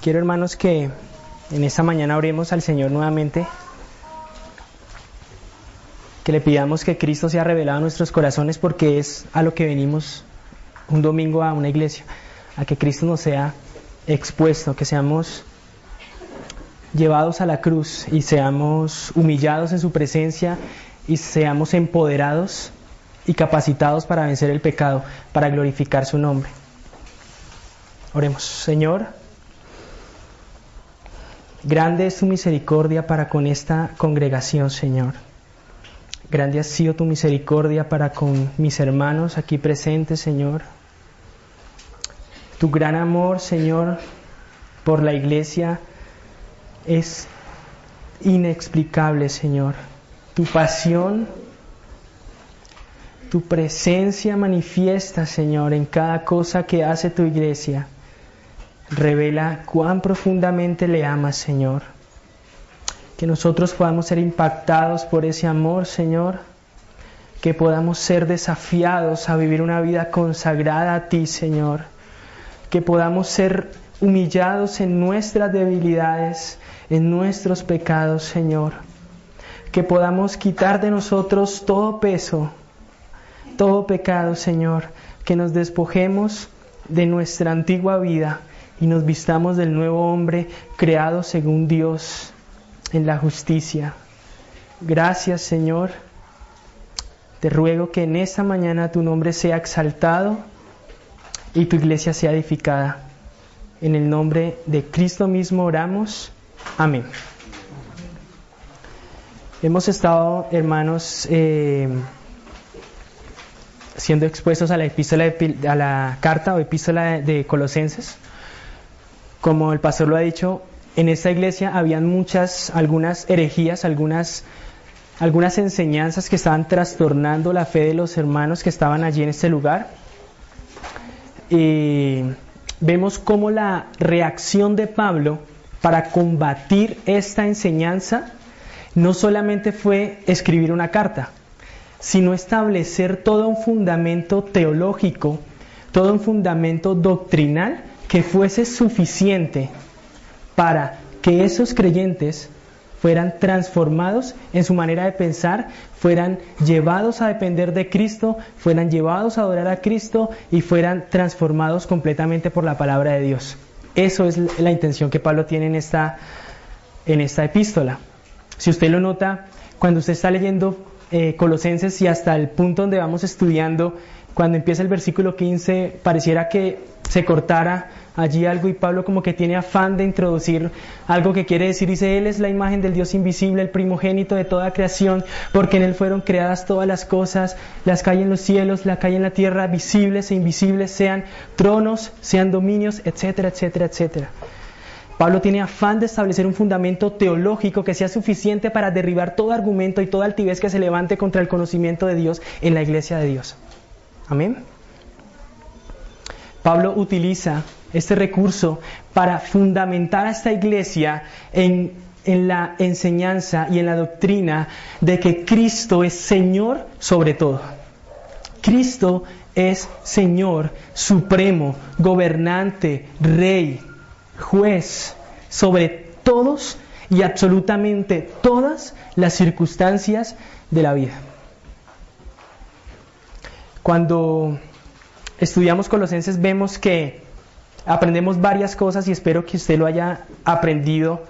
Quiero, hermanos, que en esta mañana oremos al Señor nuevamente, que le pidamos que Cristo sea revelado en nuestros corazones, porque es a lo que venimos un domingo a una iglesia, a que Cristo nos sea expuesto, que seamos llevados a la cruz y seamos humillados en su presencia y seamos empoderados y capacitados para vencer el pecado, para glorificar su nombre. Oremos. Señor, grande es tu misericordia para con esta congregación, Señor. Grande ha sido tu misericordia para con mis hermanos aquí presentes, Señor. Tu gran amor, Señor, por la iglesia es inexplicable, Señor. Tu pasión, tu presencia manifiesta, Señor, en cada cosa que hace tu iglesia. Revela cuán profundamente le amas, Señor. Que nosotros podamos ser impactados por ese amor, Señor. Que podamos ser desafiados a vivir una vida consagrada a ti, Señor. Que podamos ser humillados en nuestras debilidades, en nuestros pecados, Señor. Que podamos quitar de nosotros todo peso, todo pecado, Señor. Que nos despojemos de nuestra antigua vida y nos vistamos del nuevo hombre creado según Dios en la justicia. Gracias, Señor. Te ruego que en esta mañana tu nombre sea exaltado y tu iglesia sea edificada. En el nombre de Cristo mismo oramos. Amén. Hemos estado, hermanos, siendo expuestos a la epístola, a la carta o epístola de Colosenses. Como el pastor lo ha dicho, en esta iglesia habían algunas herejías, algunas enseñanzas que estaban trastornando la fe de los hermanos que estaban allí en este lugar. Y vemos cómo la reacción de Pablo para combatir esta enseñanza no solamente fue escribir una carta, sino establecer todo un fundamento teológico, todo un fundamento doctrinal que fuese suficiente para que esos creyentes fueran transformados en su manera de pensar, fueran llevados a depender de Cristo, fueran llevados a adorar a Cristo y fueran transformados completamente por la palabra de Dios. Eso es la intención que Pablo tiene en esta epístola. Si usted lo nota, cuando usted está leyendo Colosenses y hasta el punto donde vamos estudiando, cuando empieza el versículo 15, pareciera que se cortara allí algo y Pablo como que tiene afán de introducir algo que quiere decir. Dice: Él es la imagen del Dios invisible, el primogénito de toda creación, porque en Él fueron creadas todas las cosas, las que hay en los cielos, las que hay en la tierra, visibles e invisibles, sean tronos, sean dominios, etcétera, etcétera, etcétera. Pablo tiene afán de establecer un fundamento teológico que sea suficiente para derribar todo argumento y toda altivez que se levante contra el conocimiento de Dios en la iglesia de Dios. Amén. Pablo utiliza este recurso para fundamentar a esta iglesia en la enseñanza y en la doctrina de que Cristo es Señor sobre todo. Cristo es Señor supremo, gobernante, Rey, juez sobre todos y absolutamente todas las circunstancias de la vida. Cuando estudiamos Colosenses vemos que aprendemos varias cosas y espero que usted lo haya aprendido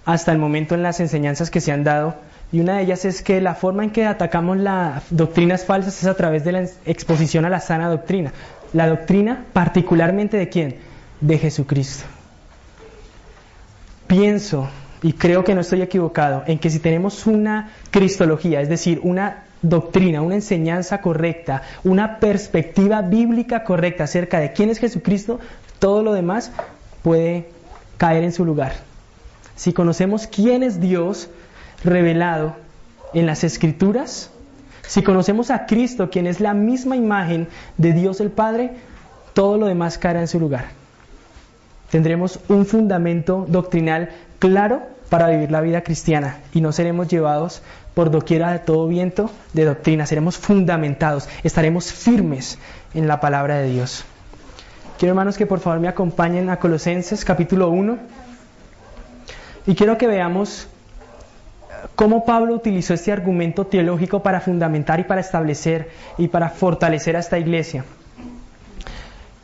hasta el momento en las enseñanzas que se han dado. Y una de ellas es que la forma en que atacamos las doctrinas falsas es a través de la exposición a la sana doctrina. La doctrina particularmente ¿de quién? De Jesucristo. Pienso y creo que no estoy equivocado en que si tenemos una cristología, es decir, una doctrina, una enseñanza correcta, una perspectiva bíblica correcta acerca de quién es Jesucristo, todo lo demás puede caer en su lugar. Si conocemos quién es Dios revelado en las Escrituras, si conocemos a Cristo, quien es la misma imagen de Dios el Padre, todo lo demás caerá en su lugar. Tendremos un fundamento doctrinal claro para vivir la vida cristiana y no seremos llevados por doquiera de todo viento de doctrina. Seremos fundamentados, estaremos firmes en la palabra de Dios. Quiero, hermanos, que por favor me acompañen a Colosenses capítulo 1. Y quiero que veamos cómo Pablo utilizó este argumento teológico para fundamentar y para establecer y para fortalecer a esta iglesia.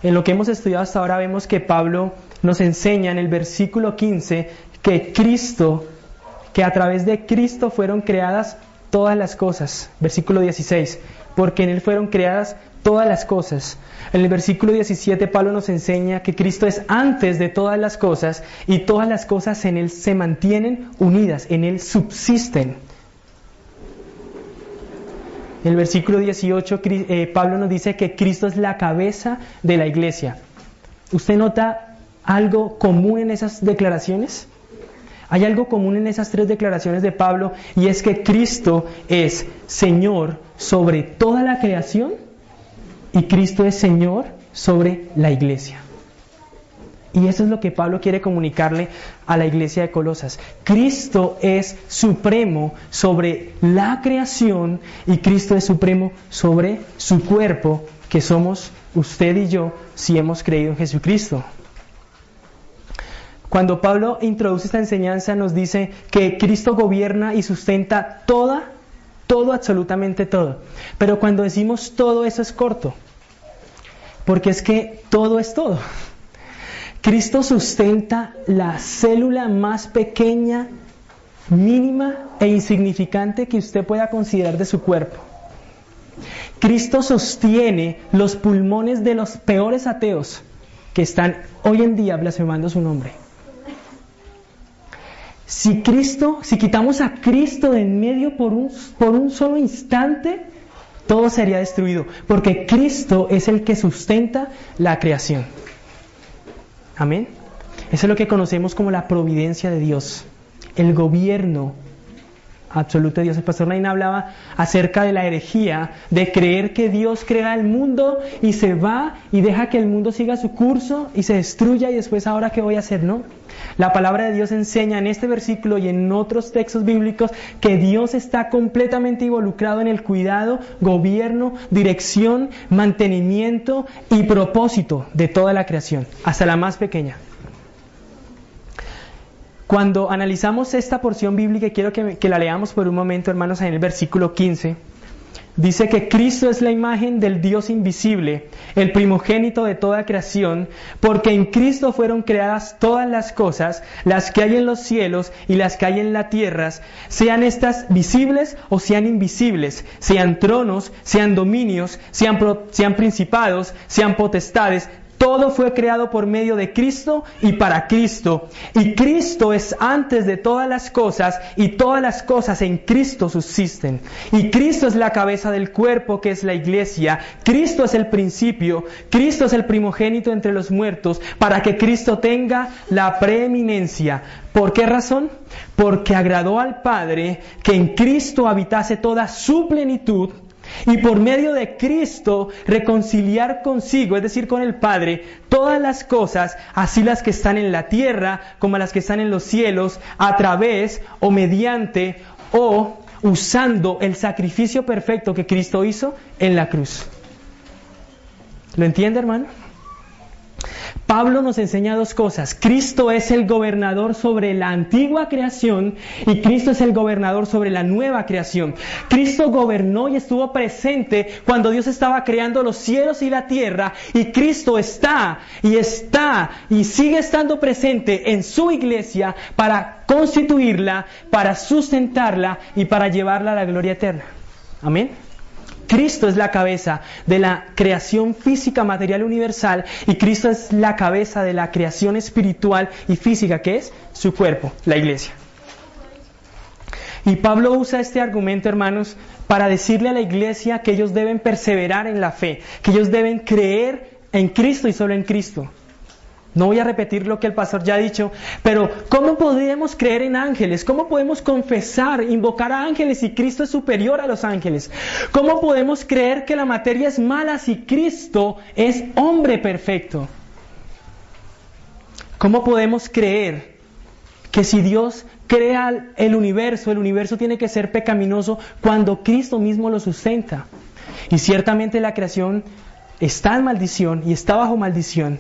En lo que hemos estudiado hasta ahora vemos que Pablo nos enseña en el versículo 15 que a través de Cristo fueron creadas todas las cosas. Versículo 16, porque en Él fueron creadas todas las cosas. En el versículo 17 Pablo nos enseña que Cristo es antes de todas las cosas y todas las cosas en Él se mantienen unidas, en Él subsisten. En el versículo 18 Pablo nos dice que Cristo es la cabeza de la iglesia. ¿Usted nota algo común en esas declaraciones? Hay algo común en esas tres declaraciones de Pablo, y es que Cristo es Señor sobre toda la creación y Cristo es Señor sobre la iglesia. Y eso es lo que Pablo quiere comunicarle a la iglesia de Colosas. Cristo es supremo sobre la creación y Cristo es supremo sobre su cuerpo, que somos usted y yo si hemos creído en Jesucristo. Cuando Pablo introduce esta enseñanza nos dice que Cristo gobierna y sustenta todo, absolutamente todo. Pero cuando decimos todo, eso es corto, porque es que todo es todo. Cristo sustenta la célula más pequeña, mínima e insignificante que usted pueda considerar de su cuerpo. Cristo sostiene los pulmones de los peores ateos que están hoy en día blasfemando su nombre. Si quitamos a Cristo de en medio por un solo instante, todo sería destruido, porque Cristo es el que sustenta la creación. Amén. Eso es lo que conocemos como la providencia de Dios, el gobierno absoluto de Dios. El pastor Nain hablaba acerca de la herejía de creer que Dios crea el mundo y se va y deja que el mundo siga su curso y se destruya y después ahora qué voy a hacer, ¿no? La palabra de Dios enseña en este versículo y en otros textos bíblicos que Dios está completamente involucrado en el cuidado, gobierno, dirección, mantenimiento y propósito de toda la creación, hasta la más pequeña. Cuando analizamos esta porción bíblica, y quiero que la leamos por un momento, hermanos, en el versículo 15, dice que Cristo es la imagen del Dios invisible, el primogénito de toda creación, porque en Cristo fueron creadas todas las cosas, las que hay en los cielos y las que hay en la tierra, sean estas visibles o sean invisibles, sean tronos, sean dominios, sean principados, sean potestades. Todo fue creado por medio de Cristo y para Cristo. Y Cristo es antes de todas las cosas y todas las cosas en Cristo subsisten. Y Cristo es la cabeza del cuerpo que es la iglesia. Cristo es el principio. Cristo es el primogénito entre los muertos para que Cristo tenga la preeminencia. ¿Por qué razón? Porque agradó al Padre que en Cristo habitase toda su plenitud. Y por medio de Cristo reconciliar consigo, es decir, con el Padre, todas las cosas, así las que están en la tierra como las que están en los cielos, a través o mediante o usando el sacrificio perfecto que Cristo hizo en la cruz. ¿Lo entiende, hermano? Pablo nos enseña dos cosas. Cristo es el gobernador sobre la antigua creación y Cristo es el gobernador sobre la nueva creación. Cristo gobernó y estuvo presente cuando Dios estaba creando los cielos y la tierra, y Cristo está y sigue estando presente en su iglesia para constituirla, para sustentarla y para llevarla a la gloria eterna. Amén. Cristo es la cabeza de la creación física, material, universal, y Cristo es la cabeza de la creación espiritual y física, que es su cuerpo, la iglesia. Y Pablo usa este argumento, hermanos, para decirle a la iglesia que ellos deben perseverar en la fe, que ellos deben creer en Cristo y solo en Cristo. No voy a repetir lo que el pastor ya ha dicho, pero ¿cómo podemos creer en ángeles? ¿Cómo podemos confesar, invocar a ángeles si Cristo es superior a los ángeles? ¿Cómo podemos creer que la materia es mala si Cristo es hombre perfecto? ¿Cómo podemos creer que si Dios crea el universo tiene que ser pecaminoso cuando Cristo mismo lo sustenta? Y ciertamente la creación está en maldición y está bajo maldición,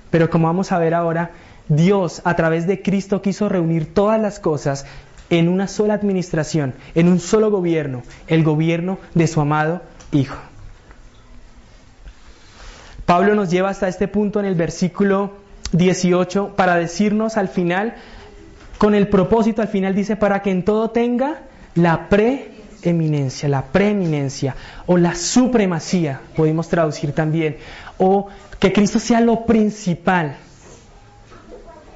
pero como vamos a ver ahora, Dios a través de Cristo quiso reunir todas las cosas en una sola administración, en un solo gobierno, el gobierno de su amado Hijo. Pablo nos lleva hasta este punto en el versículo 18 para decirnos al final, con el propósito, al final dice, para que en todo tenga la preeminencia o la supremacía, podemos traducir también, o que Cristo sea lo principal,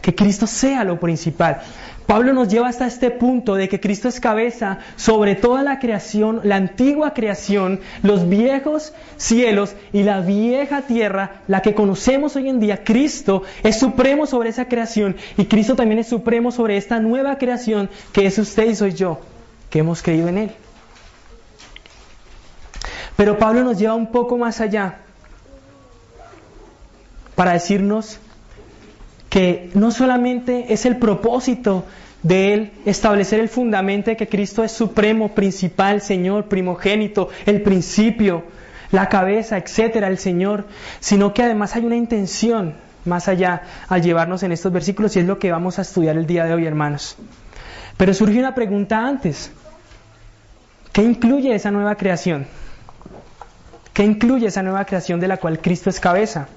que Cristo sea lo principal. Pablo nos lleva hasta este punto de que Cristo es cabeza sobre toda la creación, la antigua creación, los viejos cielos y la vieja tierra, la que conocemos hoy en día. Cristo es supremo sobre esa creación y Cristo también es supremo sobre esta nueva creación que es usted y soy yo, que hemos creído en Él. Pero Pablo nos lleva un poco más allá para decirnos que no solamente es el propósito de Él establecer el fundamento de que Cristo es supremo, principal, Señor, primogénito, el principio, la cabeza, etcétera, el Señor, sino que además hay una intención más allá al llevarnos en estos versículos y es lo que vamos a estudiar el día de hoy, hermanos. Pero surge una pregunta antes. ¿Qué incluye esa nueva creación? ¿Qué incluye esa nueva creación de la cual Cristo es cabeza?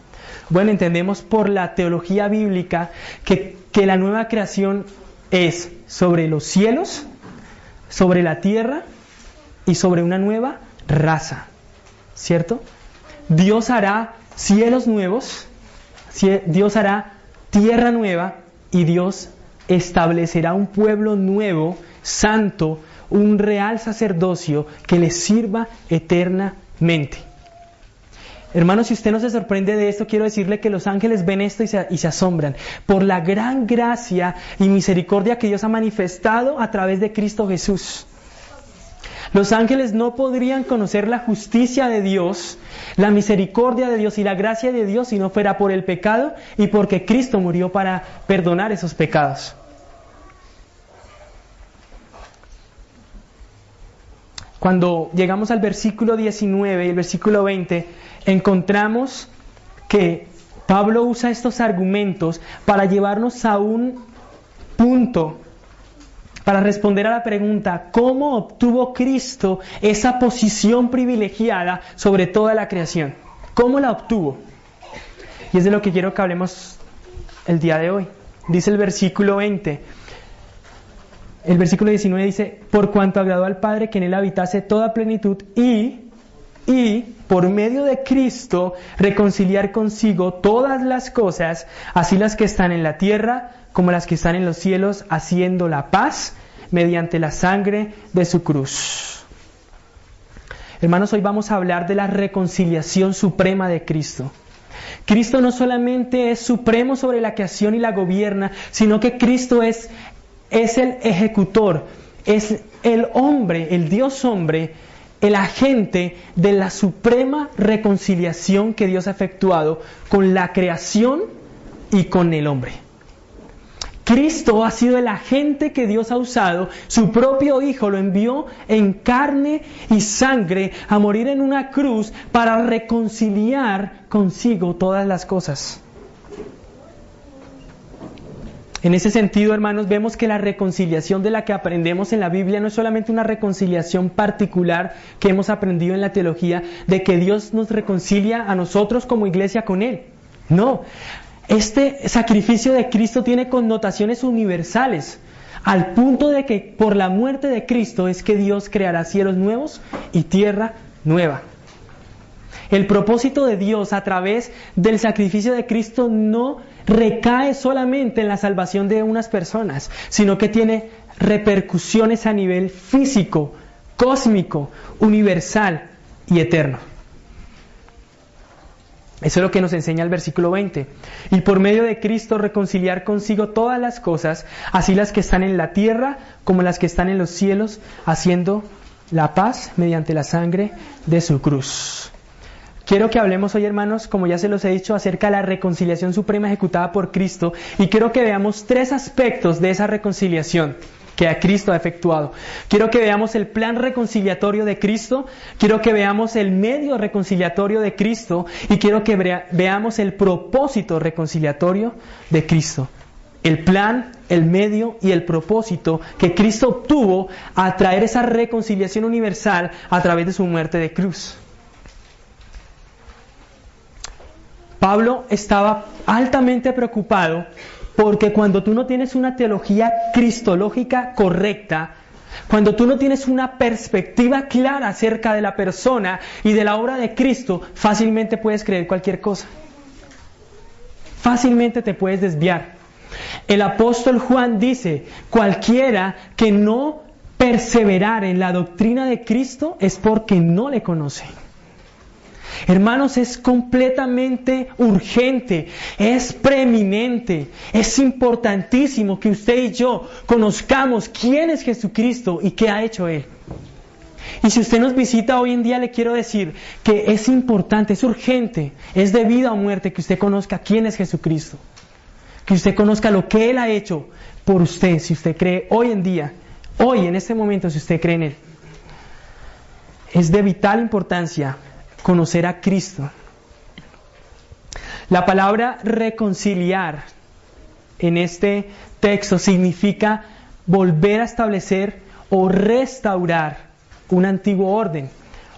Bueno, entendemos por la teología bíblica que la nueva creación es sobre los cielos, sobre la tierra y sobre una nueva raza, ¿cierto? Dios hará cielos nuevos, Dios hará tierra nueva y Dios establecerá un pueblo nuevo, santo, un real sacerdocio que le sirva eternamente. Hermanos, si usted no se sorprende de esto, quiero decirle que los ángeles ven esto y se asombran por la gran gracia y misericordia que Dios ha manifestado a través de Cristo Jesús. Los ángeles no podrían conocer la justicia de Dios, la misericordia de Dios y la gracia de Dios si no fuera por el pecado y porque Cristo murió para perdonar esos pecados. Cuando llegamos al versículo 19 y el versículo 20, encontramos que Pablo usa estos argumentos para llevarnos a un punto, para responder a la pregunta, ¿cómo obtuvo Cristo esa posición privilegiada sobre toda la creación? ¿Cómo la obtuvo? Y es de lo que quiero que hablemos el día de hoy. Dice el versículo 20. El versículo 19 dice, por cuanto agradó al Padre que en Él habitase toda plenitud y por medio de Cristo reconciliar consigo todas las cosas, así las que están en la tierra como las que están en los cielos, haciendo la paz mediante la sangre de su cruz. Hermanos, hoy vamos a hablar de la reconciliación suprema de Cristo. Cristo no solamente es supremo sobre la creación y la gobierna, sino que Cristo es el ejecutor, es el hombre, el Dios hombre, el agente de la suprema reconciliación que Dios ha efectuado con la creación y con el hombre. Cristo ha sido el agente que Dios ha usado, su propio Hijo lo envió en carne y sangre a morir en una cruz para reconciliar consigo todas las cosas. En ese sentido, hermanos, vemos que la reconciliación de la que aprendemos en la Biblia no es solamente una reconciliación particular que hemos aprendido en la teología, de que Dios nos reconcilia a nosotros como iglesia con Él. No, este sacrificio de Cristo tiene connotaciones universales, al punto de que por la muerte de Cristo es que Dios creará cielos nuevos y tierra nueva. El propósito de Dios a través del sacrificio de Cristo no recae solamente en la salvación de unas personas, sino que tiene repercusiones a nivel físico, cósmico, universal y eterno. Eso es lo que nos enseña el versículo 20. Y por medio de Cristo reconciliar consigo todas las cosas, así las que están en la tierra como las que están en los cielos, haciendo la paz mediante la sangre de su cruz. Quiero que hablemos hoy, hermanos, como ya se los he dicho, acerca de la reconciliación suprema ejecutada por Cristo, y quiero que veamos tres aspectos de esa reconciliación que a Cristo ha efectuado. Quiero que veamos el plan reconciliatorio de Cristo, quiero que veamos el medio reconciliatorio de Cristo y quiero que veamos el propósito reconciliatorio de Cristo. El plan, el medio y el propósito que Cristo obtuvo a traer esa reconciliación universal a través de su muerte de cruz. Pablo estaba altamente preocupado porque cuando tú no tienes una teología cristológica correcta, cuando tú no tienes una perspectiva clara acerca de la persona y de la obra de Cristo, fácilmente puedes creer cualquier cosa. Fácilmente te puedes desviar. El apóstol Juan dice, cualquiera que no perseverar en la doctrina de Cristo es porque no le conoce. Hermanos, es completamente urgente, es preeminente, es importantísimo que usted y yo conozcamos quién es Jesucristo y qué ha hecho Él. Y si usted nos visita hoy en día, le quiero decir que es importante, es urgente, es de vida o muerte que usted conozca quién es Jesucristo. Que usted conozca lo que Él ha hecho por usted, si usted cree hoy en día, hoy en este momento, si usted cree en Él. Es de vital importancia conocer a Cristo. La palabra reconciliar en este texto significa volver a establecer o restaurar un antiguo orden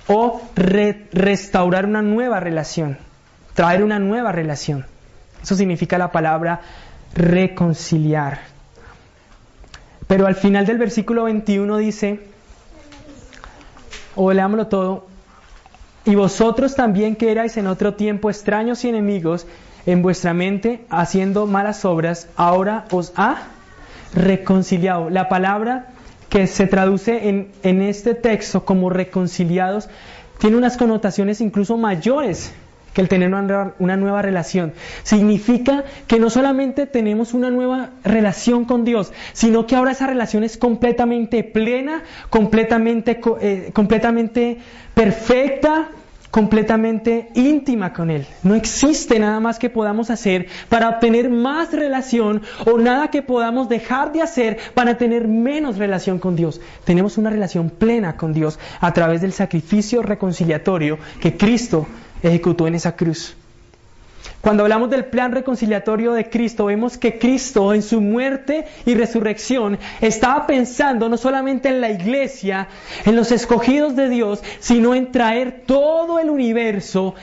o restaurar una nueva relación, traer una nueva relación. Eso significa la palabra reconciliar. Pero al final del versículo 21 dice, o leámoslo todo, y vosotros también que erais en otro tiempo extraños y enemigos en vuestra mente, haciendo malas obras, ahora os ha reconciliado. La palabra que se traduce en este texto como reconciliados tiene unas connotaciones incluso mayores que el tener una nueva relación. Significa que no solamente tenemos una nueva relación con Dios, sino que ahora esa relación es completamente plena, completamente perfecta, completamente íntima con Él. No existe nada más que podamos hacer para obtener más relación o nada que podamos dejar de hacer para tener menos relación con Dios. Tenemos una relación plena con Dios a través del sacrificio reconciliatorio que Cristo ejecutó en esa cruz. Cuando hablamos del plan reconciliatorio de Cristo, vemos que Cristo en su muerte y resurrección estaba pensando no solamente en la iglesia, en los escogidos de Dios, sino en traer todo el universo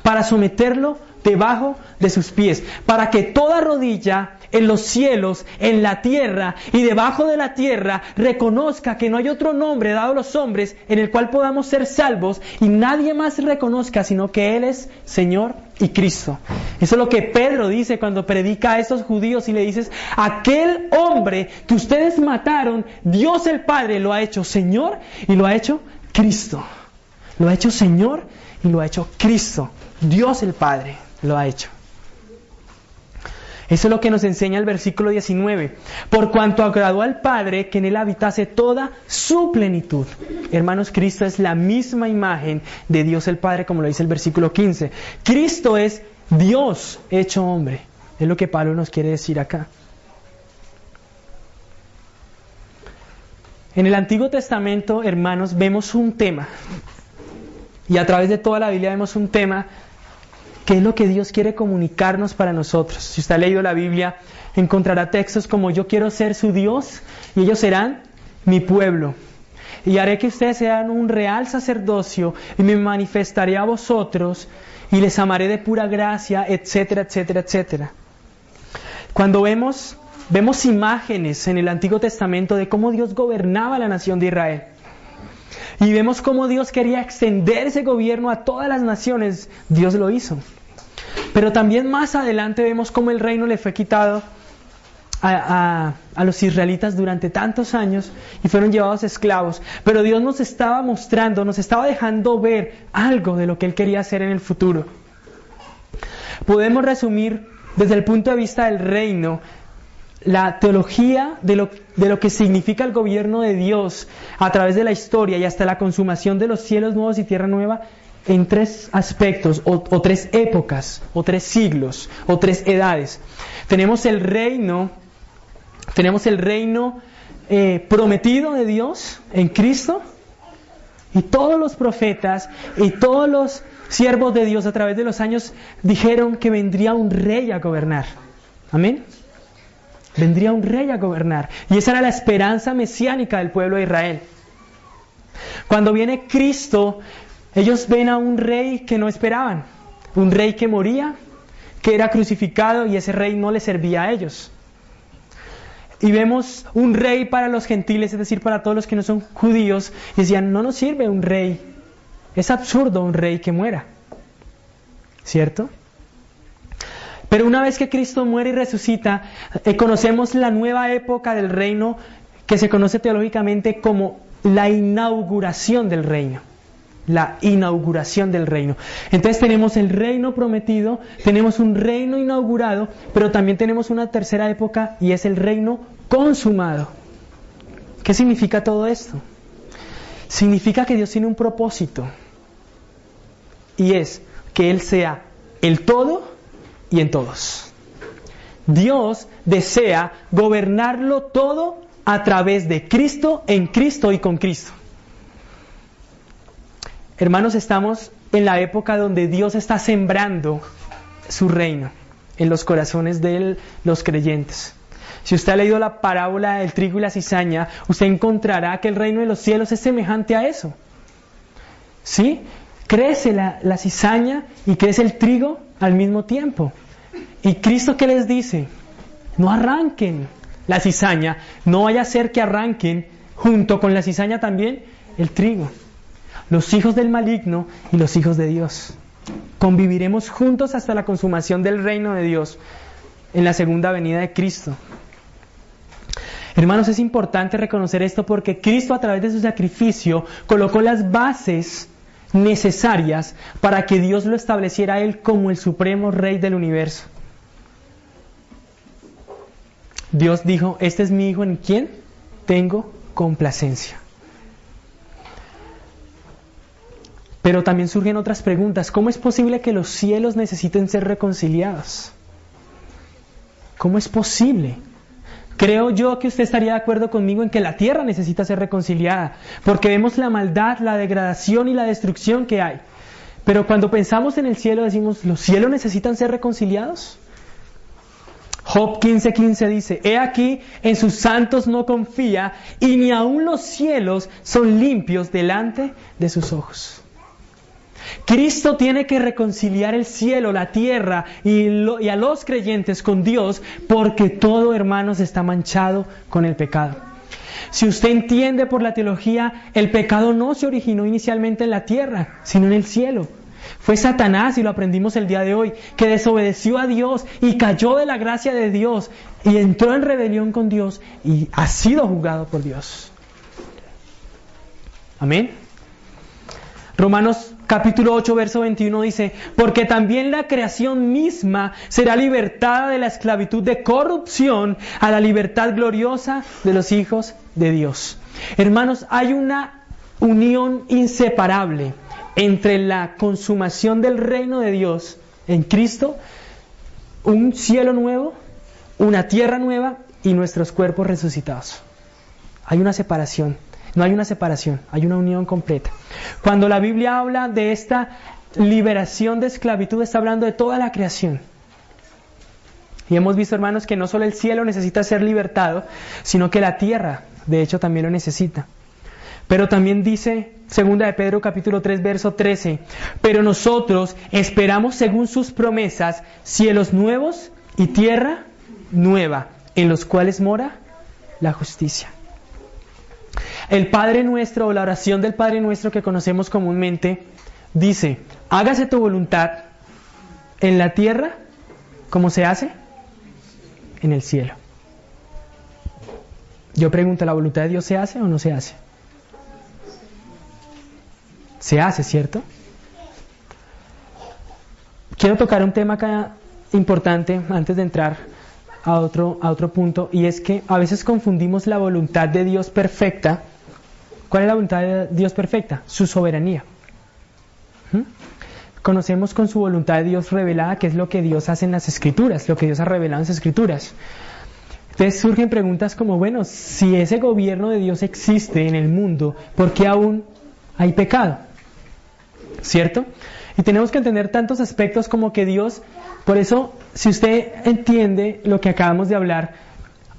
para someterlo debajo de sus pies, para que toda rodilla en los cielos, en la tierra y debajo de la tierra reconozca que no hay otro nombre dado a los hombres en el cual podamos ser salvos y nadie más reconozca sino que Él es Señor y Cristo. Eso es lo que Pedro dice cuando predica a esos judíos y le dices, aquel hombre que ustedes mataron, Dios el Padre lo ha hecho Señor y lo ha hecho Cristo. Lo ha hecho Señor y lo ha hecho Cristo. Dios el Padre lo ha hecho. Eso es lo que nos enseña el versículo 19. Por cuanto agradó al Padre que en Él habitase toda su plenitud. Hermanos, Cristo es la misma imagen de Dios el Padre, como lo dice el versículo 15. Cristo es Dios hecho hombre. Es lo que Pablo nos quiere decir acá. En el Antiguo Testamento, hermanos, vemos un tema. Y a través de toda la Biblia vemos un tema. ¿Qué es lo que Dios quiere comunicarnos para nosotros? Si usted ha leído la Biblia, encontrará textos como yo quiero ser su Dios y ellos serán mi pueblo. Y haré que ustedes sean un real sacerdocio y me manifestaré a vosotros y les amaré de pura gracia, etcétera, etcétera, etcétera. Cuando vemos imágenes en el Antiguo Testamento de cómo Dios gobernaba la nación de Israel. Y vemos cómo Dios quería extender ese gobierno a todas las naciones. Dios lo hizo. Pero también más adelante vemos cómo el reino le fue quitado a los israelitas durante tantos años y fueron llevados esclavos. Pero Dios nos estaba mostrando, nos estaba dejando ver algo de lo que Él quería hacer en el futuro. Podemos resumir desde el punto de vista del reino la teología de lo que significa el gobierno de Dios a través de la historia y hasta la consumación de los cielos nuevos y tierra nueva en tres aspectos o tres épocas o tres siglos o tres edades. Tenemos el reino prometido de Dios en Cristo. Y todos los profetas y todos los siervos de Dios a través de los años dijeron que vendría un rey a gobernar. Amén. Vendría un rey a gobernar. Y esa era la esperanza mesiánica del pueblo de Israel. Cuando viene Cristo, ellos ven a un rey que no esperaban. Un rey que moría, que era crucificado, y ese rey no les servía a ellos. Y vemos un rey para los gentiles, es decir, para todos los que no son judíos, y decían, no nos sirve un rey. Es absurdo un rey que muera. ¿Cierto? Pero una vez que Cristo muere y resucita, conocemos la nueva época del reino que se conoce teológicamente como la inauguración del reino. La inauguración del reino. Entonces tenemos el reino prometido, tenemos un reino inaugurado, pero también tenemos una tercera época y es el reino consumado. ¿Qué significa todo esto? Significa que Dios tiene un propósito y es que Él sea el todo y en todos. Dios desea gobernarlo todo a través de Cristo, en Cristo y con Cristo. Hermanos, estamos en la época donde Dios está sembrando su reino en los corazones de los creyentes. Si usted ha leído la parábola del trigo y la cizaña, usted encontrará que el reino de los cielos es semejante a eso. ¿Sí? Crece la cizaña y crece el trigo al mismo tiempo. ¿Y Cristo qué les dice? No arranquen la cizaña, no vaya a ser que arranquen junto con la cizaña también el trigo. Los hijos del maligno y los hijos de Dios. Conviviremos juntos hasta la consumación del reino de Dios en la segunda venida de Cristo. Hermanos, es importante reconocer esto porque Cristo a través de su sacrificio colocó las bases necesarias para que Dios lo estableciera a Él como el supremo Rey del universo. Dios dijo, este es mi Hijo en quien tengo complacencia. Pero también surgen otras preguntas. ¿Cómo es posible que los cielos necesiten ser reconciliados? ¿Cómo es posible? Creo yo que usted estaría de acuerdo conmigo en que la tierra necesita ser reconciliada, porque vemos la maldad, la degradación y la destrucción que hay. Pero cuando pensamos en el cielo decimos, ¿los cielos necesitan ser reconciliados? Job 15:15 dice, he aquí, en sus santos no confía, y ni aun los cielos son limpios delante de sus ojos. Cristo tiene que reconciliar el cielo, la tierra y a los creyentes con Dios, porque todo, hermanos, está manchado con el pecado. Si usted entiende por la teología, el pecado no se originó inicialmente en la tierra, sino en el cielo. Fue Satanás, y lo aprendimos el día de hoy, que desobedeció a Dios y cayó de la gracia de Dios y entró en rebelión con Dios y ha sido juzgado por Dios. Amén. Romanos capítulo 8, verso 21 dice, porque también la creación misma será libertada de la esclavitud de corrupción a la libertad gloriosa de los hijos de Dios. Hermanos, hay una unión inseparable entre la consumación del reino de Dios en Cristo, un cielo nuevo, una tierra nueva y nuestros cuerpos resucitados. Hay una separación. No hay una separación, hay una unión completa. Cuando la Biblia habla de esta liberación de esclavitud, está hablando de toda la creación. Y hemos visto, hermanos, que no solo el cielo necesita ser libertado, sino que la tierra, de hecho, también lo necesita. Pero también dice, 2 de Pedro capítulo 3, verso 13, pero nosotros esperamos según sus promesas cielos nuevos y tierra nueva, en los cuales mora la justicia. El Padre Nuestro, o la oración del Padre Nuestro que conocemos comúnmente, dice, hágase tu voluntad en la tierra como se hace en el cielo. Yo pregunto, ¿la voluntad de Dios se hace o no se hace? Se hace, ¿cierto? Quiero tocar un tema acá importante antes de entrar a otro punto, y es que a veces confundimos la voluntad de Dios perfecta. ¿Cuál es la voluntad de Dios perfecta? Su soberanía. Conocemos con su voluntad de Dios revelada, que es lo que Dios hace en las Escrituras, lo que Dios ha revelado en las Escrituras. Entonces surgen preguntas como, bueno, si ese gobierno de Dios existe en el mundo, ¿por qué aún hay pecado? ¿Cierto? Y tenemos que entender tantos aspectos como que Dios, por eso, si usted entiende lo que acabamos de hablar,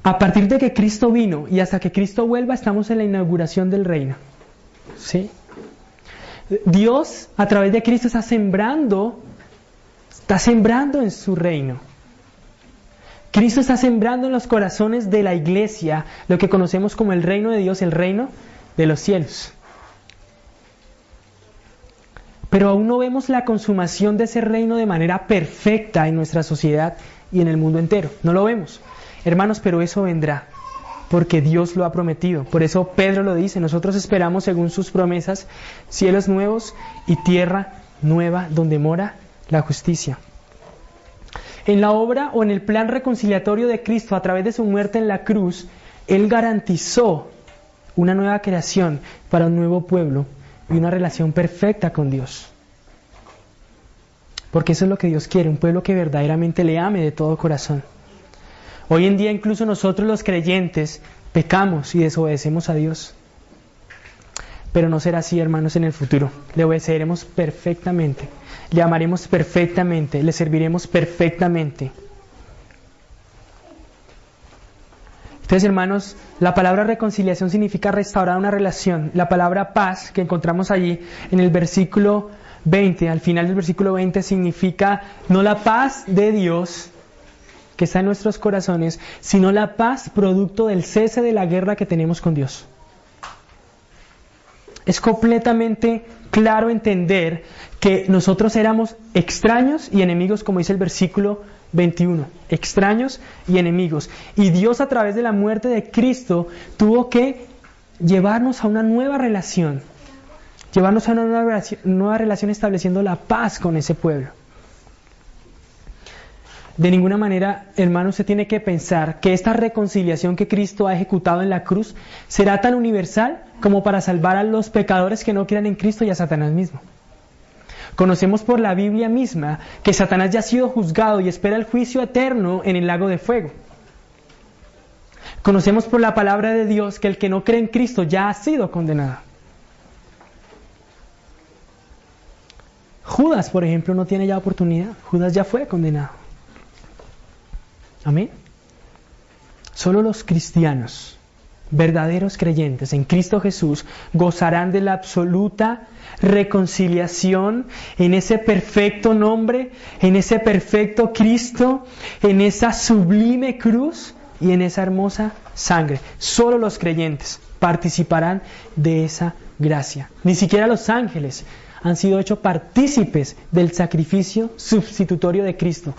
a partir de que Cristo vino y hasta que Cristo vuelva, estamos en la inauguración del reino. ¿Sí? Dios, a través de Cristo, está sembrando en su reino. Cristo está sembrando en los corazones de la iglesia lo que conocemos como el reino de Dios, el reino de los cielos. Pero aún no vemos la consumación de ese reino de manera perfecta en nuestra sociedad y en el mundo entero. No lo vemos. Hermanos, pero eso vendrá, porque Dios lo ha prometido. Por eso Pedro lo dice, nosotros esperamos según sus promesas, cielos nuevos y tierra nueva donde mora la justicia. En la obra o en el plan reconciliatorio de Cristo a través de su muerte en la cruz, Él garantizó una nueva creación para un nuevo pueblo y una relación perfecta con Dios. Porque eso es lo que Dios quiere, un pueblo que verdaderamente le ame de todo corazón. Hoy en día incluso nosotros los creyentes pecamos y desobedecemos a Dios. Pero no será así, hermanos, en el futuro. Le obedeceremos perfectamente, le amaremos perfectamente, le serviremos perfectamente. Entonces, hermanos, la palabra reconciliación significa restaurar una relación. La palabra paz, que encontramos allí en el versículo 20, al final del versículo 20, significa no la paz de Dios que está en nuestros corazones, sino la paz producto del cese de la guerra que tenemos con Dios. Es completamente claro entender que nosotros éramos extraños y enemigos, como dice el versículo 21, extraños y enemigos. Y Dios, a través de la muerte de Cristo, tuvo que llevarnos a una nueva relación, nueva relación estableciendo la paz con ese pueblo. De ninguna manera, hermano, usted tiene que pensar que esta reconciliación que Cristo ha ejecutado en la cruz será tan universal como para salvar a los pecadores que no crean en Cristo y a Satanás mismo. Conocemos por la Biblia misma que Satanás ya ha sido juzgado y espera el juicio eterno en el lago de fuego. Conocemos por la palabra de Dios que el que no cree en Cristo ya ha sido condenado. Judas, por ejemplo, no tiene ya oportunidad. Judas ya fue condenado. Amén. Solo los cristianos, verdaderos creyentes en Cristo Jesús, gozarán de la absoluta reconciliación en ese perfecto nombre, en ese perfecto Cristo, en esa sublime cruz y en esa hermosa sangre. Solo los creyentes participarán de esa gracia. Ni siquiera los ángeles han sido hechos partícipes del sacrificio sustitutorio de Cristo.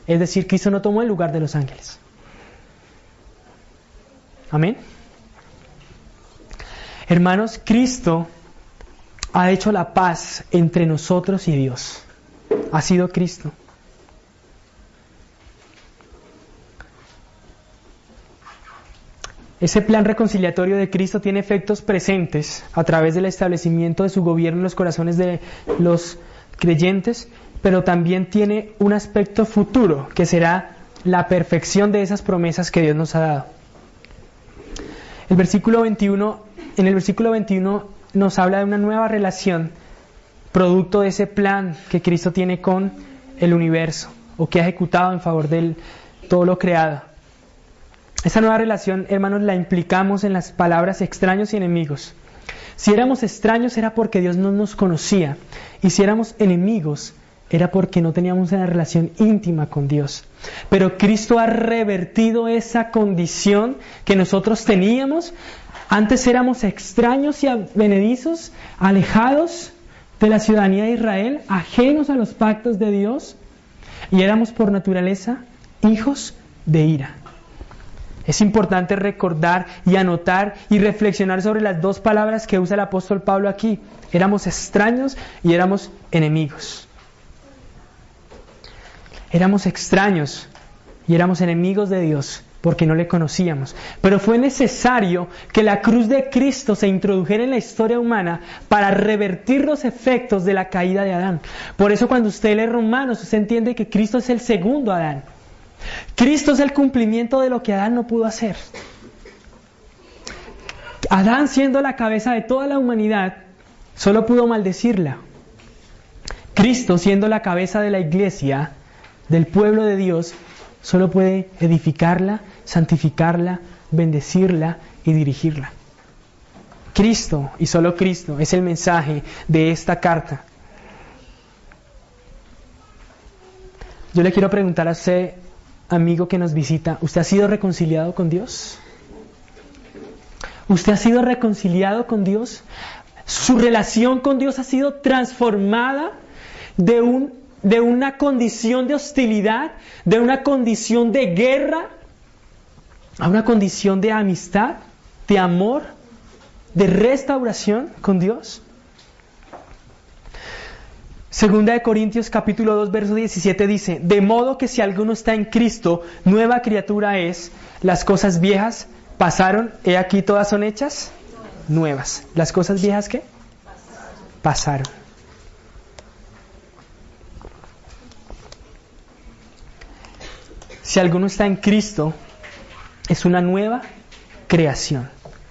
Es decir, Cristo no tomó el lugar de los ángeles. Amén. Hermanos, Cristo ha hecho la paz entre nosotros y Dios. Ha sido Cristo. Ese plan reconciliatorio de Cristo tiene efectos presentes a través del establecimiento de su gobierno en los corazones de los creyentes, pero también tiene un aspecto futuro, que será la perfección de esas promesas que Dios nos ha dado. En el versículo 21 nos habla de una nueva relación, producto de ese plan que Cristo tiene con el universo, o que ha ejecutado en favor de todo lo creado. Esa nueva relación, hermanos, la implicamos en las palabras extraños y enemigos. Si éramos extraños era porque Dios no nos conocía, y si éramos enemigos era porque no teníamos una relación íntima con Dios. Pero Cristo ha revertido esa condición que nosotros teníamos. Antes éramos extraños y advenedizos, alejados de la ciudadanía de Israel, ajenos a los pactos de Dios, y éramos por naturaleza hijos de ira. Es importante recordar y anotar y reflexionar sobre las dos palabras que usa el apóstol Pablo aquí. Éramos extraños y éramos enemigos. Éramos extraños y éramos enemigos de Dios porque no le conocíamos. Pero fue necesario que la cruz de Cristo se introdujera en la historia humana para revertir los efectos de la caída de Adán. Por eso cuando usted lee Romanos, usted entiende que Cristo es el segundo Adán. Cristo es el cumplimiento de lo que Adán no pudo hacer. Adán, siendo la cabeza de toda la humanidad, solo pudo maldecirla. Cristo, siendo la cabeza de la iglesia, del pueblo de Dios, solo puede edificarla, santificarla, bendecirla y dirigirla. Cristo, y solo Cristo, es el mensaje de esta carta. Yo le quiero preguntar a usted, amigo que nos visita, ¿usted ha sido reconciliado con Dios? ¿Usted ha sido reconciliado con Dios? ¿Su relación con Dios ha sido transformada de una condición de hostilidad, de una condición de guerra, a una condición de amistad, de amor, de restauración con Dios? Segunda de Corintios capítulo 2 verso 17 dice: de modo que si alguno está en Cristo, nueva criatura es, las cosas viejas pasaron, he aquí todas son hechas nuevas. ¿Las cosas viejas qué? Pasaron. Si alguno está en Cristo, es una nueva creación.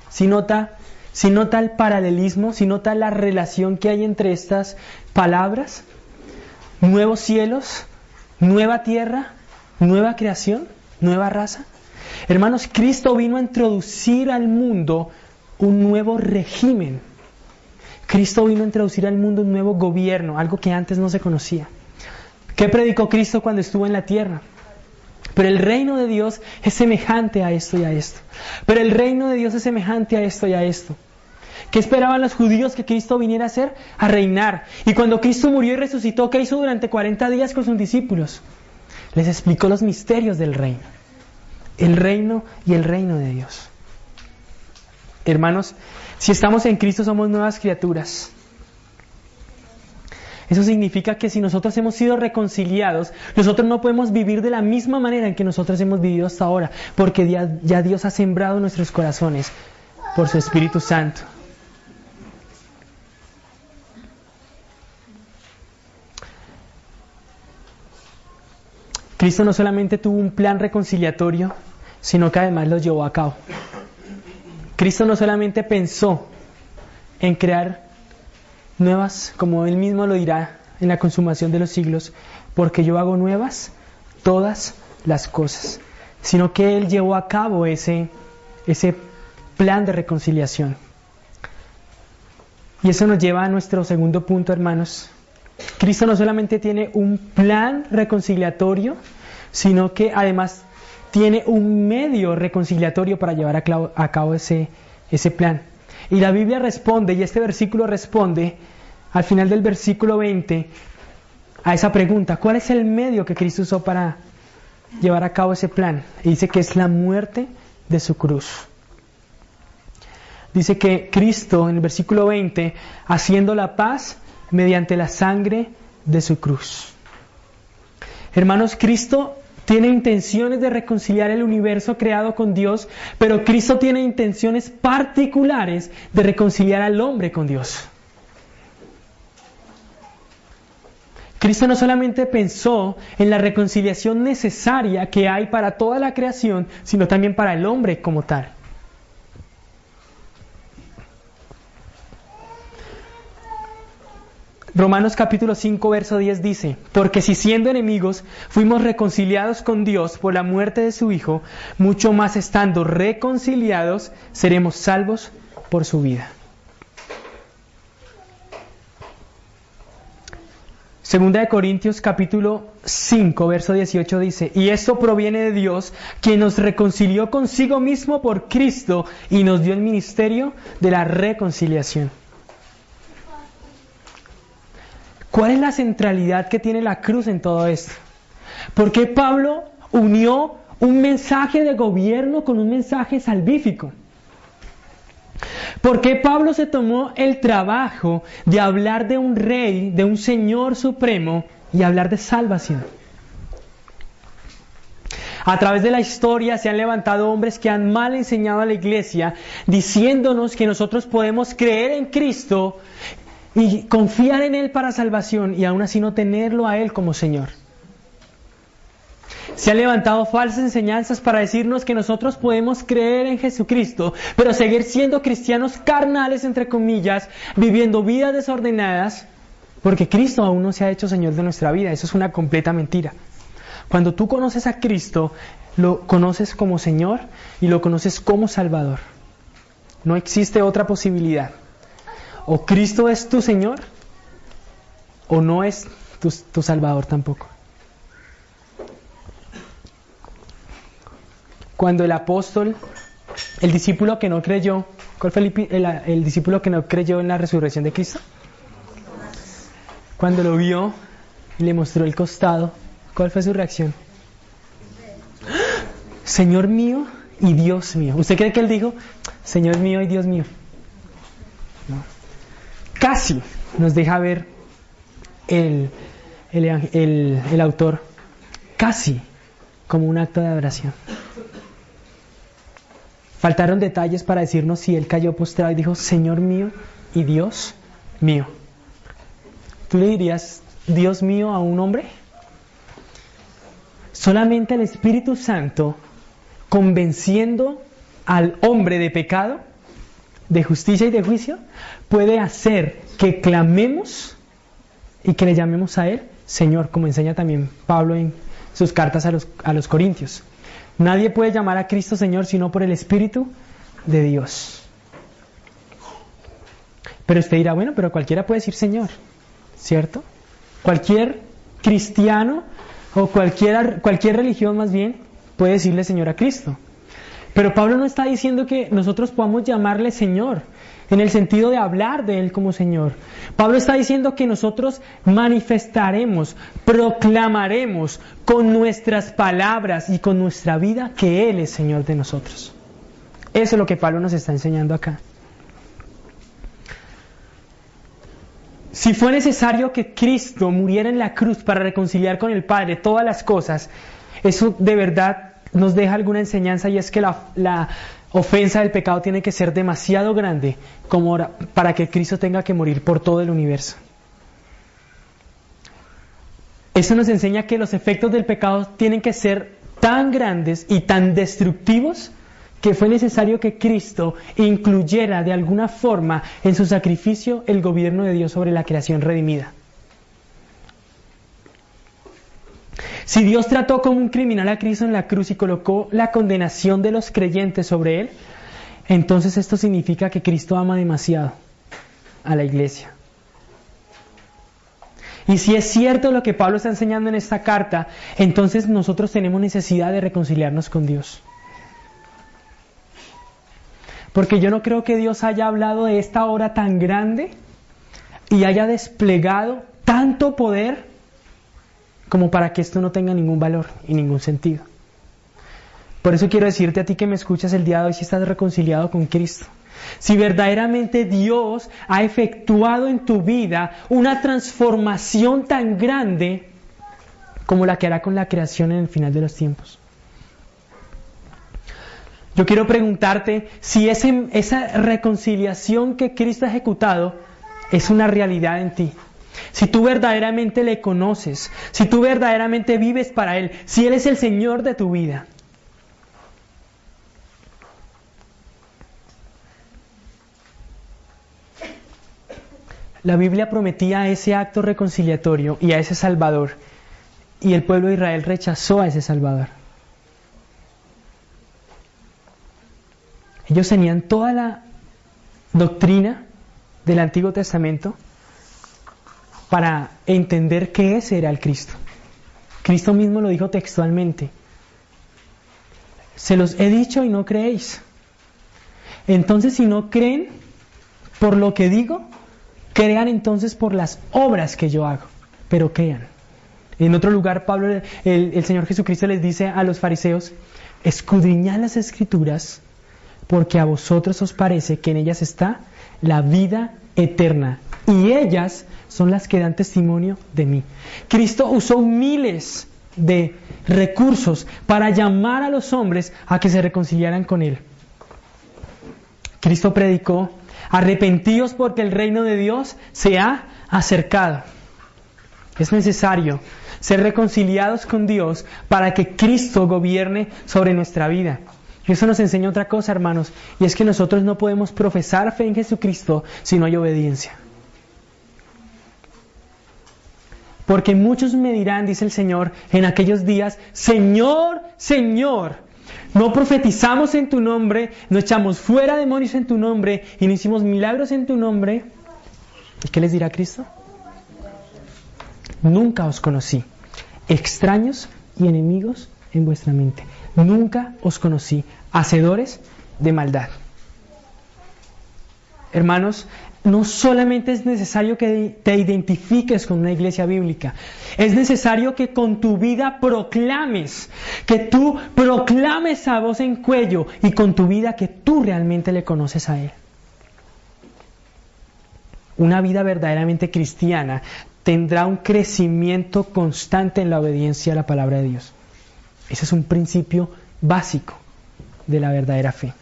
Si nota el paralelismo, si nota la relación que hay entre estas palabras, nuevos cielos, nueva tierra, nueva creación, nueva raza. Hermanos, Cristo vino a introducir al mundo un nuevo régimen. Cristo vino a introducir al mundo un nuevo gobierno, algo que antes no se conocía. ¿Qué predicó Cristo cuando estuvo en la tierra? Pero el reino de Dios es semejante a esto y a esto. Pero el reino de Dios es semejante a esto y a esto. ¿Qué esperaban los judíos que Cristo viniera a hacer? A reinar. Y cuando Cristo murió y resucitó, ¿qué hizo durante 40 días con sus discípulos? Les explicó los misterios del reino. El reino y el reino de Dios. Hermanos, si estamos en Cristo somos nuevas criaturas. Eso significa que si nosotros hemos sido reconciliados, nosotros no podemos vivir de la misma manera en que nosotros hemos vivido hasta ahora, porque ya Dios ha sembrado en nuestros corazones por su Espíritu Santo. Cristo no solamente tuvo un plan reconciliatorio, sino que además lo llevó a cabo. Cristo no solamente pensó en crear nuevas, como Él mismo lo dirá en la consumación de los siglos, porque yo hago nuevas todas las cosas, sino que Él llevó a cabo ese plan de reconciliación. Y eso nos lleva a nuestro segundo punto, hermanos. Cristo no solamente tiene un plan reconciliatorio, sino que además tiene un medio reconciliatorio para llevar a cabo ese plan. Y la Biblia responde, y este versículo responde, al final del versículo 20, a esa pregunta: ¿cuál es el medio que Cristo usó para llevar a cabo ese plan? Y dice que es la muerte de su cruz. Dice que Cristo, en el versículo 20, haciendo la paz mediante la sangre de su cruz. Hermanos, Cristo tiene intenciones de reconciliar el universo creado con Dios, pero Cristo tiene intenciones particulares de reconciliar al hombre con Dios. Cristo no solamente pensó en la reconciliación necesaria que hay para toda la creación, sino también para el hombre como tal. Romanos capítulo 5 verso 10 dice: porque si siendo enemigos fuimos reconciliados con Dios por la muerte de su Hijo, mucho más estando reconciliados seremos salvos por su vida. Segunda de Corintios capítulo 5 verso 18 dice: y esto proviene de Dios, quien nos reconcilió consigo mismo por Cristo y nos dio el ministerio de la reconciliación. ¿Cuál es la centralidad que tiene la cruz en todo esto? ¿Por qué Pablo unió un mensaje de gobierno con un mensaje salvífico? ¿Por qué Pablo se tomó el trabajo de hablar de un rey, de un Señor supremo y hablar de salvación? A través de la historia se han levantado hombres que han mal enseñado a la iglesia, diciéndonos que nosotros podemos creer en Cristo y confiar en Él para salvación y aún así no tenerlo a Él como Señor. Se han levantado falsas enseñanzas para decirnos que nosotros podemos creer en Jesucristo, pero seguir siendo cristianos carnales, entre comillas, viviendo vidas desordenadas, porque Cristo aún no se ha hecho Señor de nuestra vida. Eso es una completa mentira. Cuando tú conoces a Cristo, lo conoces como Señor y lo conoces como Salvador. No existe otra posibilidad. O Cristo es tu Señor, o no es tu Salvador tampoco. Cuando el apóstol, el discípulo que no creyó, ¿cuál fue el discípulo que no creyó en la resurrección de Cristo? Cuando lo vio y le mostró el costado, ¿cuál fue su reacción? Señor mío y Dios mío. ¿Usted cree que él dijo, Señor mío y Dios mío? No. Casi nos deja ver el autor, casi como un acto de adoración. Faltaron detalles para decirnos si él cayó postrado y dijo, Señor mío y Dios mío. ¿Tú le dirías Dios mío a un hombre? Solamente el Espíritu Santo, convenciendo al hombre de pecado, de justicia y de juicio, puede hacer que clamemos y que le llamemos a Él Señor, como enseña también Pablo en sus cartas a los Corintios. Nadie puede llamar a Cristo Señor sino por el Espíritu de Dios. Pero usted dirá, bueno, pero cualquiera puede decir Señor, ¿cierto? Cualquier cristiano o cualquier religión más bien puede decirle Señor a Cristo. Pero Pablo no está diciendo que nosotros podamos llamarle Señor en el sentido de hablar de Él como Señor. Pablo está diciendo que nosotros manifestaremos, proclamaremos con nuestras palabras y con nuestra vida que Él es Señor de nosotros. Eso es lo que Pablo nos está enseñando acá. Si fue necesario que Cristo muriera en la cruz para reconciliar con el Padre todas las cosas, eso de verdad nos deja alguna enseñanza, y es que la ofensa del pecado tiene que ser demasiado grande como para que Cristo tenga que morir por todo el universo. Eso nos enseña que los efectos del pecado tienen que ser tan grandes y tan destructivos que fue necesario que Cristo incluyera de alguna forma en su sacrificio el gobierno de Dios sobre la creación redimida. Si Dios trató como un criminal a Cristo en la cruz y colocó la condenación de los creyentes sobre Él, entonces esto significa que Cristo ama demasiado a la iglesia. Y si es cierto lo que Pablo está enseñando en esta carta, entonces nosotros tenemos necesidad de reconciliarnos con Dios. Porque yo no creo que Dios haya hablado de esta obra tan grande y haya desplegado tanto poder como para que esto no tenga ningún valor y ningún sentido. Por eso quiero decirte a ti que me escuchas el día de hoy, si estás reconciliado con Cristo, si verdaderamente Dios ha efectuado en tu vida una transformación tan grande como la que hará con la creación en el final de los tiempos. Yo quiero preguntarte si esa reconciliación que Cristo ha ejecutado es una realidad en ti. Si tú verdaderamente le conoces, si tú verdaderamente vives para Él, si Él es el Señor de tu vida. La Biblia prometía ese acto reconciliatorio y a ese Salvador, y el pueblo de Israel rechazó a ese Salvador. Ellos tenían toda la doctrina del Antiguo Testamento para entender que ese era el Cristo. Cristo mismo lo dijo textualmente: se los he dicho y no creéis. Entonces, si no creen por lo que digo, crean entonces por las obras que yo hago, pero crean. En otro lugar, Pablo, el Señor Jesucristo les dice a los fariseos: escudriñad las Escrituras, porque a vosotros os parece que en ellas está la vida eterna, y ellas son las que dan testimonio de mí. Cristo usó miles de recursos para llamar a los hombres a que se reconciliaran con Él. Cristo predicó: arrepentíos porque el reino de Dios se ha acercado. Es necesario ser reconciliados con Dios para que Cristo gobierne sobre nuestra vida. Eso nos enseña otra cosa, hermanos, y es que nosotros no podemos profesar fe en Jesucristo si no hay obediencia. Porque muchos me dirán, dice el Señor, en aquellos días, Señor, Señor, no profetizamos en tu nombre, no echamos fuera demonios en tu nombre y no hicimos milagros en tu nombre. ¿Y qué les dirá Cristo? Nunca os conocí, extraños y enemigos en vuestra mente. Nunca os conocí, hacedores de maldad. Hermanos, no solamente es necesario que te identifiques con una iglesia bíblica, es necesario que con tu vida proclames, que tú proclames a voz en cuello y con tu vida que tú realmente le conoces a Él. Una vida verdaderamente cristiana tendrá un crecimiento constante en la obediencia a la palabra de Dios. Ese es un principio básico de la verdadera fe.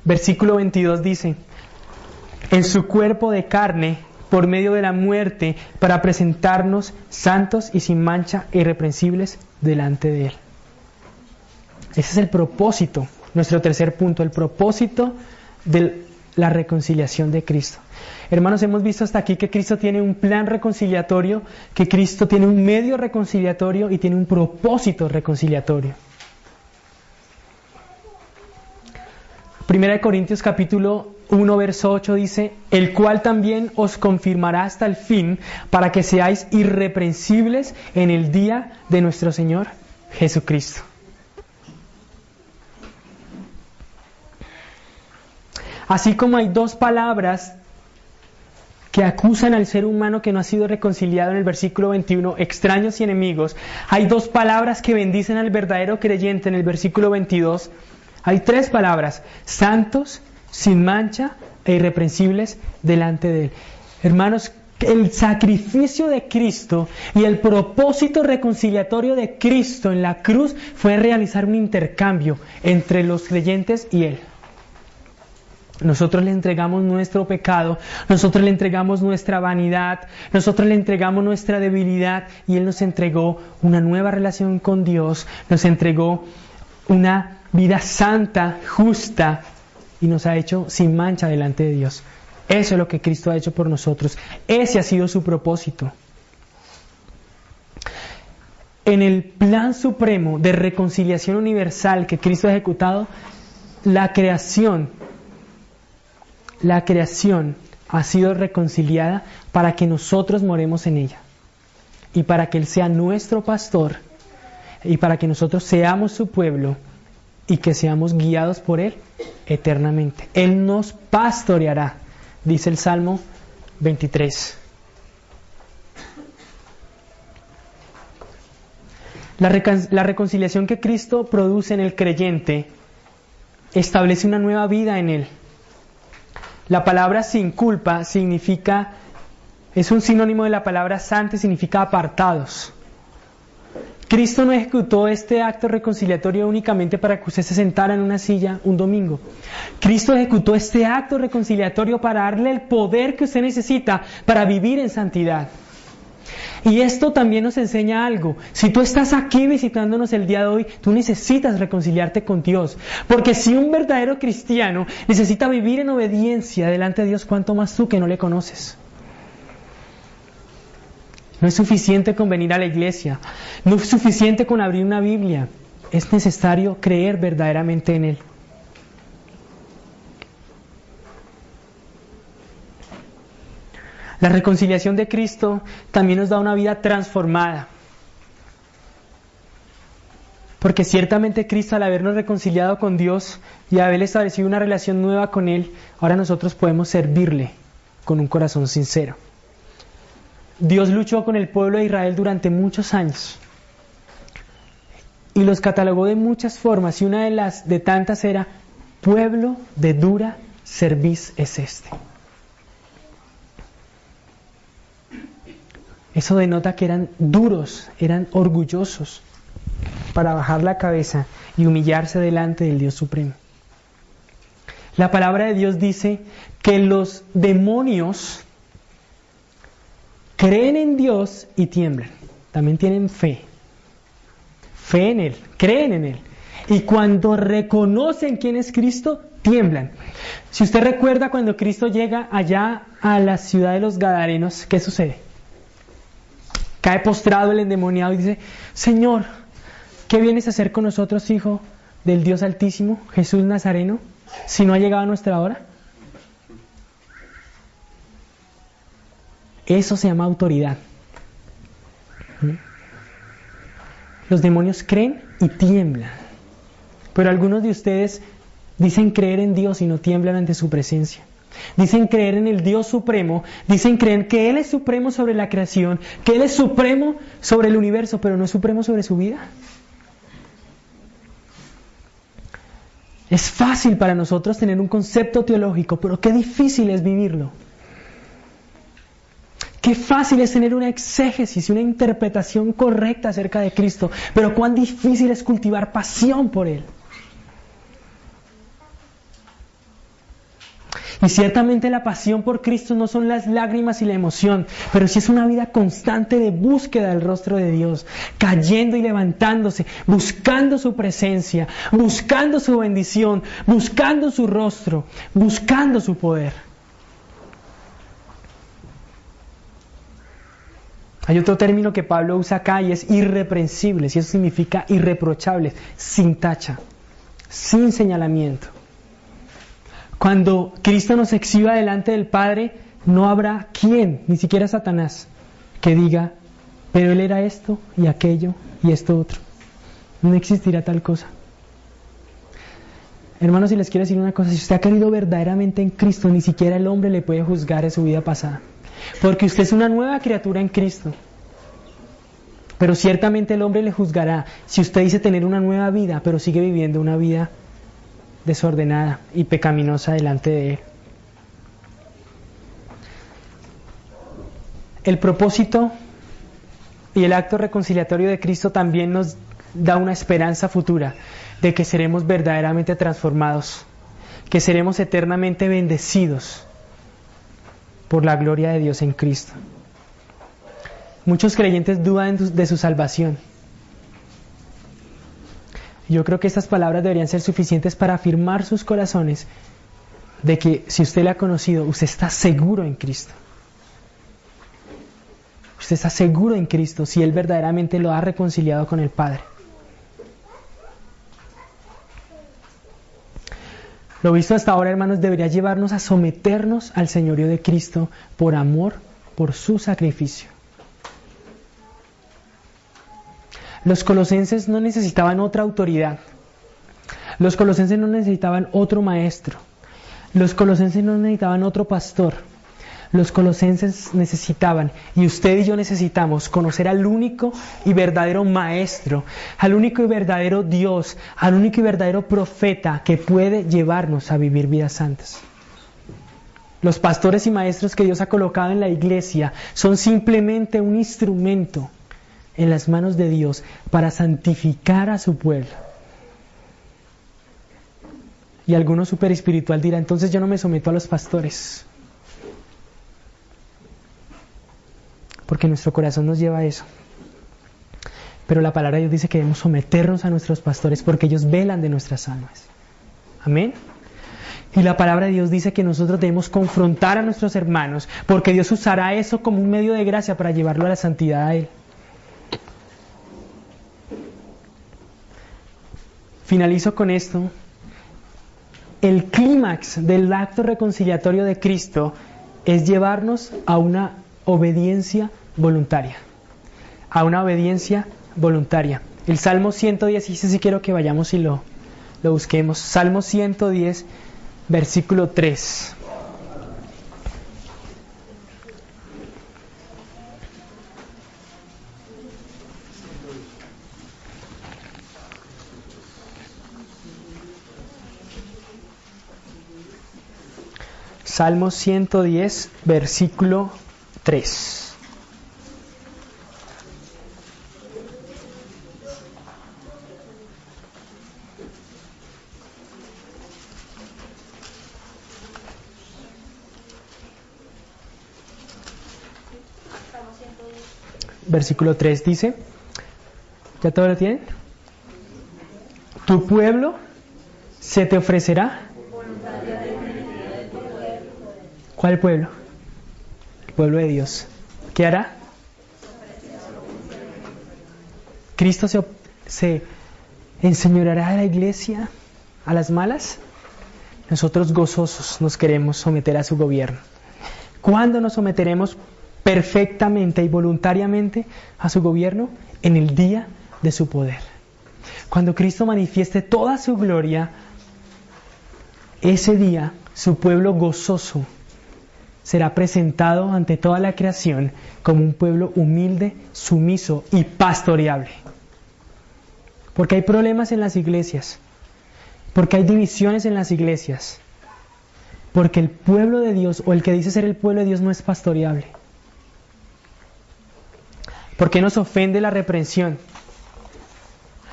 Versículo 22 dice, en su cuerpo de carne, por medio de la muerte, para presentarnos santos y sin mancha e irreprensibles delante de Él. Ese es el propósito, nuestro tercer punto, el propósito de la reconciliación de Cristo. Hermanos, hemos visto hasta aquí que Cristo tiene un plan reconciliatorio, que Cristo tiene un medio reconciliatorio y tiene un propósito reconciliatorio. 1 Corintios capítulo 1 verso 8 dice, el cual también os confirmará hasta el fin para que seáis irreprensibles en el día de nuestro Señor Jesucristo. Así como hay dos palabras que acusan al ser humano que no ha sido reconciliado en el versículo 21, extraños y enemigos, hay dos palabras que bendicen al verdadero creyente en el versículo 22. Hay tres palabras, santos, sin mancha e irreprensibles delante de Él. Hermanos, el sacrificio de Cristo y el propósito reconciliatorio de Cristo en la cruz fue realizar un intercambio entre los creyentes y Él. Nosotros le entregamos nuestro pecado, nosotros le entregamos nuestra vanidad, nosotros le entregamos nuestra debilidad y Él nos entregó una nueva relación con Dios, nos entregó una vida santa, justa y nos ha hecho sin mancha delante de Dios. Eso es lo que Cristo ha hecho por nosotros. Ese ha sido su propósito. En el plan supremo de reconciliación universal que Cristo ha ejecutado, la creación ha sido reconciliada para que nosotros moremos en ella y para que Él sea nuestro pastor y para que nosotros seamos su pueblo y que seamos guiados por Él eternamente. Él nos pastoreará, dice el Salmo 23. La reconciliación que Cristo produce en el creyente establece una nueva vida en él. La palabra sin culpa es un sinónimo de la palabra santo, significa apartados. Cristo no ejecutó este acto reconciliatorio únicamente para que usted se sentara en una silla un domingo. Cristo ejecutó este acto reconciliatorio para darle el poder que usted necesita para vivir en santidad. Y esto también nos enseña algo. Si tú estás aquí visitándonos el día de hoy, tú necesitas reconciliarte con Dios. Porque si un verdadero cristiano necesita vivir en obediencia delante de Dios, ¿cuánto más tú que no le conoces? No es suficiente con venir a la iglesia, no es suficiente con abrir una Biblia, es necesario creer verdaderamente en Él. La reconciliación de Cristo también nos da una vida transformada. Porque ciertamente Cristo, al habernos reconciliado con Dios y haber establecido una relación nueva con Él, ahora nosotros podemos servirle con un corazón sincero. Dios luchó con el pueblo de Israel durante muchos años y los catalogó de muchas formas, y una de tantas era: pueblo de dura cerviz es este. Eso denota que eran duros, eran orgullosos para bajar la cabeza y humillarse delante del Dios Supremo. La palabra de Dios dice que los demonios creen en Dios y tiemblan. También tienen fe. Fe en Él, creen en Él. Y cuando reconocen quién es Cristo, tiemblan. Si usted recuerda cuando Cristo llega allá a la ciudad de los Gadarenos, ¿qué sucede? Cae postrado el endemoniado y dice: Señor, ¿qué vienes a hacer con nosotros, Hijo del Dios Altísimo, Jesús Nazareno, si no ha llegado nuestra hora? Eso se llama autoridad. Los demonios creen y tiemblan. Pero algunos de ustedes dicen creer en Dios y no tiemblan ante su presencia. Dicen creer en el Dios supremo, dicen creer que Él es supremo sobre la creación, que Él es supremo sobre el universo, pero no es supremo sobre su vida. Es fácil para nosotros tener un concepto teológico, pero qué difícil es vivirlo. Qué fácil es tener una exégesis y una interpretación correcta acerca de Cristo, pero cuán difícil es cultivar pasión por Él. Y ciertamente la pasión por Cristo no son las lágrimas y la emoción, pero sí es una vida constante de búsqueda del rostro de Dios, cayendo y levantándose, buscando su presencia, buscando su bendición, buscando su rostro, buscando su poder. Hay otro término que Pablo usa acá y es irreprensibles, y eso significa irreprochables, sin tacha, sin señalamiento. Cuando Cristo nos exhiba delante del Padre, no habrá quien, ni siquiera Satanás, que diga: pero Él era esto y aquello y esto otro. No existirá tal cosa. Hermanos, si les quiero decir una cosa, si usted ha querido verdaderamente en Cristo, ni siquiera el hombre le puede juzgar en su vida pasada. Porque usted es una nueva criatura en Cristo. Pero ciertamente el hombre le juzgará si usted dice tener una nueva vida, pero sigue viviendo una vida desordenada y pecaminosa delante de Él. El propósito y el acto reconciliatorio de Cristo también nos da una esperanza futura de que seremos verdaderamente transformados, que seremos eternamente bendecidos por la gloria de Dios en Cristo. Muchos creyentes dudan de su salvación. Yo creo que estas palabras deberían ser suficientes para afirmar sus corazones de que si usted le ha conocido, usted está seguro en Cristo. Usted está seguro en Cristo si Él verdaderamente lo ha reconciliado con el Padre. Lo visto hasta ahora, hermanos, debería llevarnos a someternos al señorío de Cristo por amor, por su sacrificio. Los colosenses no necesitaban otra autoridad. Los colosenses no necesitaban otro maestro. Los colosenses no necesitaban otro pastor. Los colosenses necesitaban, y usted y yo necesitamos, conocer al único y verdadero maestro, al único y verdadero Dios, al único y verdadero profeta que puede llevarnos a vivir vidas santas. Los pastores y maestros que Dios ha colocado en la iglesia son simplemente un instrumento en las manos de Dios para santificar a su pueblo. Y alguno súper espiritual dirá: entonces yo no me someto a los pastores. Porque nuestro corazón nos lleva a eso. Pero la palabra de Dios dice que debemos someternos a nuestros pastores porque ellos velan de nuestras almas. Amén. Y la palabra de Dios dice que nosotros debemos confrontar a nuestros hermanos porque Dios usará eso como un medio de gracia para llevarlo a la santidad a Él. Finalizo con esto. El clímax del acto reconciliatorio de Cristo es llevarnos a una obediencia voluntaria. A una obediencia voluntaria. El Salmo 110, y si quiero que vayamos y lo busquemos. Salmo 110, versículo 3. Salmo 110, versículo 3. versículo 3 dice, ¿ya todo lo tienen? Tu pueblo se te ofrecerá. ¿Cuál pueblo? El pueblo de Dios. ¿Qué hará? ¿Cristo se enseñoreará de la iglesia a las malas? Nosotros gozosos nos queremos someter a su gobierno. ¿Cuándo nos someteremos perfectamente y voluntariamente a su gobierno? En el día de su poder. Cuando Cristo manifieste toda su gloria, ese día su pueblo gozoso será presentado ante toda la creación como un pueblo humilde, sumiso y pastoreable. Porque hay problemas en las iglesias, porque hay divisiones en las iglesias, porque el pueblo de Dios, o el que dice ser el pueblo de Dios, no es pastoreable. ¿Por qué nos ofende la reprensión?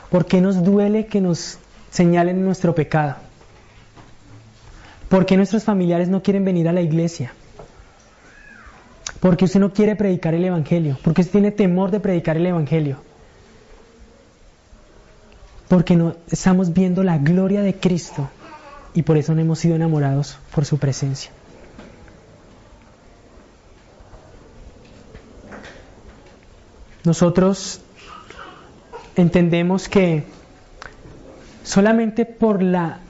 ¿Por qué nos duele que nos señalen nuestro pecado? ¿Por qué nuestros familiares no quieren venir a la iglesia? ¿Por qué usted no quiere predicar el evangelio? ¿Por qué usted tiene temor de predicar el evangelio? Porque no estamos viendo la gloria de Cristo y por eso no hemos sido enamorados por su presencia. Nosotros entendemos que solamente por la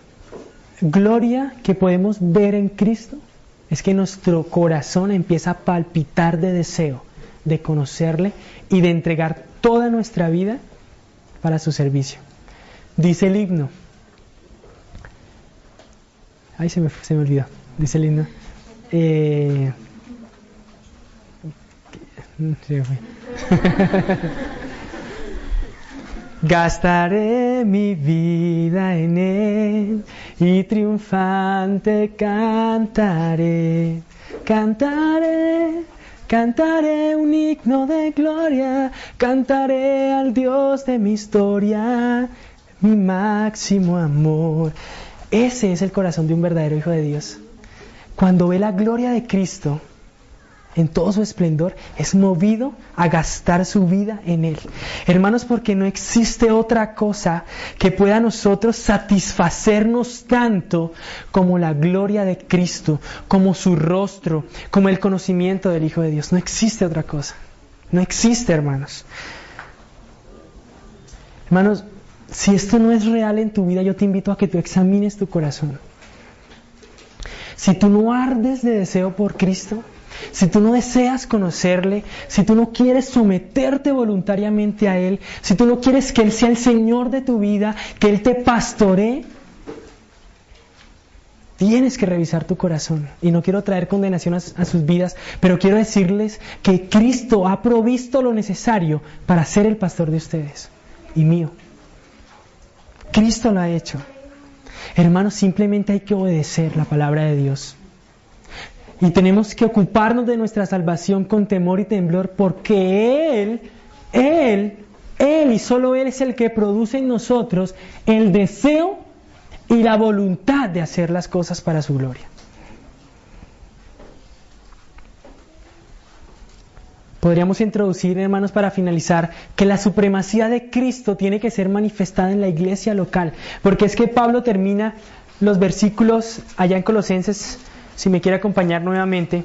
gloria que podemos ver en Cristo es que nuestro corazón empieza a palpitar de deseo de conocerle y de entregar toda nuestra vida para su servicio. Dice el himno, ay, se me olvidó, dice el himno, se me fue. Gastaré mi vida en él y triunfante cantaré, cantaré, cantaré un himno de gloria, cantaré al Dios de mi historia, mi máximo amor. Ese es el corazón de un verdadero hijo de Dios. Cuando ve la gloria de Cristo en todo su esplendor, es movido a gastar su vida en Él. Hermanos, porque no existe otra cosa que pueda a nosotros satisfacernos tanto como la gloria de Cristo, como su rostro, como el conocimiento del Hijo de Dios. No existe otra cosa. No existe, hermanos. Hermanos, si esto no es real en tu vida, yo te invito a que tú examines tu corazón. Si tú no ardes de deseo por Cristo, si tú no deseas conocerle, si tú no quieres someterte voluntariamente a Él, si tú no quieres que Él sea el Señor de tu vida, que Él te pastoree, tienes que revisar tu corazón. Y no quiero traer condenación a sus vidas, pero quiero decirles que Cristo ha provisto lo necesario para ser el pastor de ustedes y mío. Cristo lo ha hecho. Hermanos, simplemente hay que obedecer la palabra de Dios. Y tenemos que ocuparnos de nuestra salvación con temor y temblor, porque Él y solo Él es el que produce en nosotros el deseo y la voluntad de hacer las cosas para su gloria. Podríamos introducir, hermanos, para finalizar, que la supremacía de Cristo tiene que ser manifestada en la iglesia local, porque es que Pablo termina los versículos allá en Colosenses. Si me quiere acompañar nuevamente,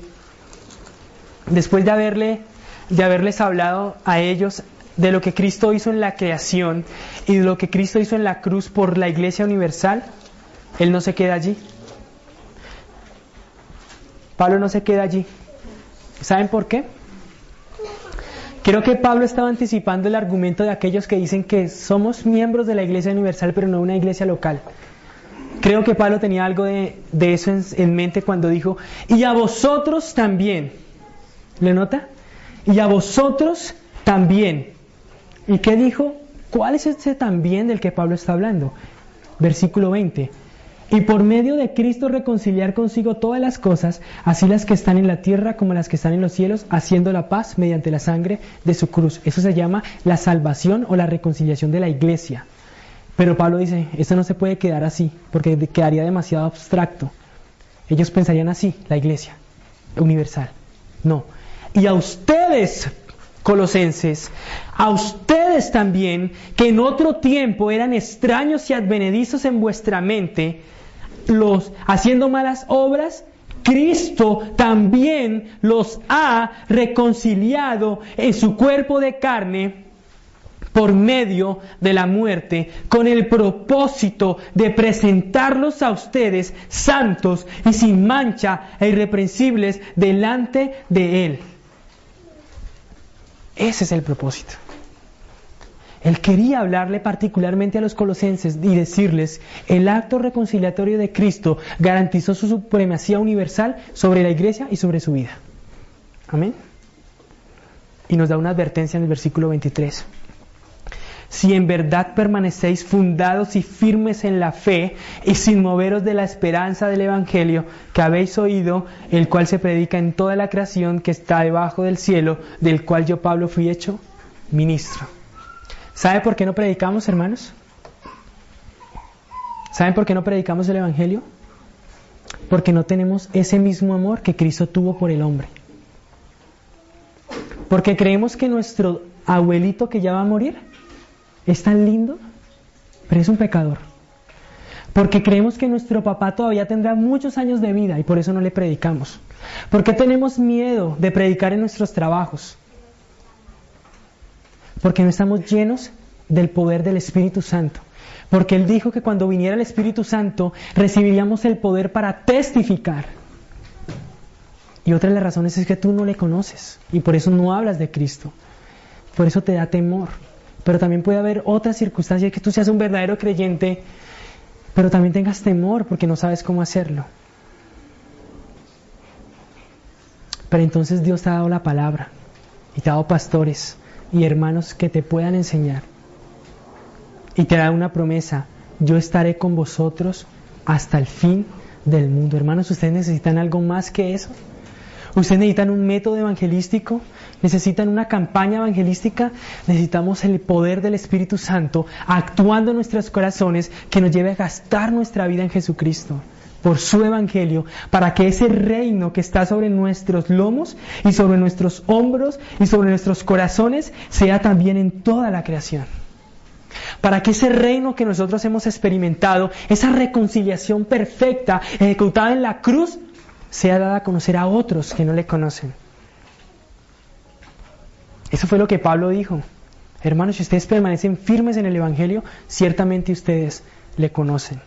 después de haberles hablado a ellos de lo que Cristo hizo en la creación y de lo que Cristo hizo en la cruz por la iglesia universal, Él no se queda allí. Pablo no se queda allí. ¿Saben por qué? Creo que Pablo estaba anticipando el argumento de aquellos que dicen que somos miembros de la iglesia universal, pero no una iglesia local. Creo que Pablo tenía algo de eso en mente cuando dijo, y a vosotros también. ¿Le nota? Y a vosotros también. ¿Y qué dijo? ¿Cuál es ese también del que Pablo está hablando? Versículo 20. Y por medio de Cristo reconciliar consigo todas las cosas, así las que están en la tierra como las que están en los cielos, haciendo la paz mediante la sangre de su cruz. Eso se llama la salvación o la reconciliación de la iglesia. Pero Pablo dice, esto no se puede quedar así, porque quedaría demasiado abstracto. Ellos pensarían así, la iglesia universal. No. Y a ustedes Colosenses, a ustedes también, que en otro tiempo eran extraños y advenedizos en vuestra mente, los haciendo malas obras, Cristo también los ha reconciliado en su cuerpo de carne por medio de la muerte, con el propósito de presentarlos a ustedes santos y sin mancha e irreprensibles delante de Él. Ese es el propósito. Él quería hablarle particularmente a los colosenses y decirles: el acto reconciliatorio de Cristo garantizó su supremacía universal sobre la iglesia y sobre su vida. Amén. Y nos da una advertencia en el versículo 23. Si en verdad permanecéis fundados y firmes en la fe y sin moveros de la esperanza del Evangelio que habéis oído, el cual se predica en toda la creación que está debajo del cielo, del cual yo, Pablo, fui hecho ministro. ¿Sabe por qué no predicamos, hermanos? ¿Saben por qué no predicamos el Evangelio? Porque no tenemos ese mismo amor que Cristo tuvo por el hombre. Porque creemos que nuestro abuelito que ya va a morir es tan lindo, pero es un pecador. Porque creemos que nuestro papá todavía tendrá muchos años de vida y por eso no le predicamos. Porque tenemos miedo de predicar en nuestros trabajos. Porque no estamos llenos del poder del Espíritu Santo. Porque Él dijo que cuando viniera el Espíritu Santo recibiríamos el poder para testificar. Y otra de las razones es que tú no le conoces y por eso no hablas de Cristo. Por eso te da temor. Pero también puede haber otras circunstancias que tú seas un verdadero creyente, pero también tengas temor porque no sabes cómo hacerlo. Pero entonces Dios te ha dado la palabra y te ha dado pastores y hermanos que te puedan enseñar. Y te da una promesa: yo estaré con vosotros hasta el fin del mundo. Hermanos, ¿ustedes necesitan algo más que eso? ¿Ustedes necesitan un método evangelístico? ¿Necesitan una campaña evangelística? Necesitamos el poder del Espíritu Santo actuando en nuestros corazones, que nos lleve a gastar nuestra vida en Jesucristo por su Evangelio, para que ese reino que está sobre nuestros lomos y sobre nuestros hombros y sobre nuestros corazones sea también en toda la creación. Para que ese reino que nosotros hemos experimentado, esa reconciliación perfecta ejecutada en la cruz, sea dada a conocer a otros que no le conocen. Eso fue lo que Pablo dijo. Hermanos, si ustedes permanecen firmes en el Evangelio, ciertamente ustedes le conocen.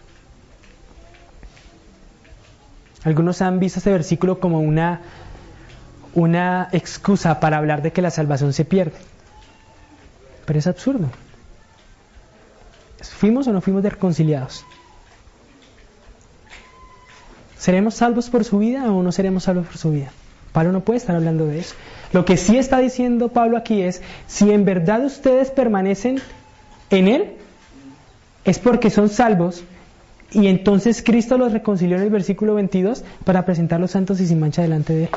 Algunos han visto este versículo como una excusa para hablar de que la salvación se pierde. Pero es absurdo. ¿Fuimos o no fuimos reconciliados? ¿Seremos salvos por su vida o no seremos salvos por su vida? Pablo no puede estar hablando de eso. Lo que sí está diciendo Pablo aquí es: si en verdad ustedes permanecen en Él, es porque son salvos, y entonces Cristo los reconcilió en el versículo 22 para presentarlos santos y sin mancha delante de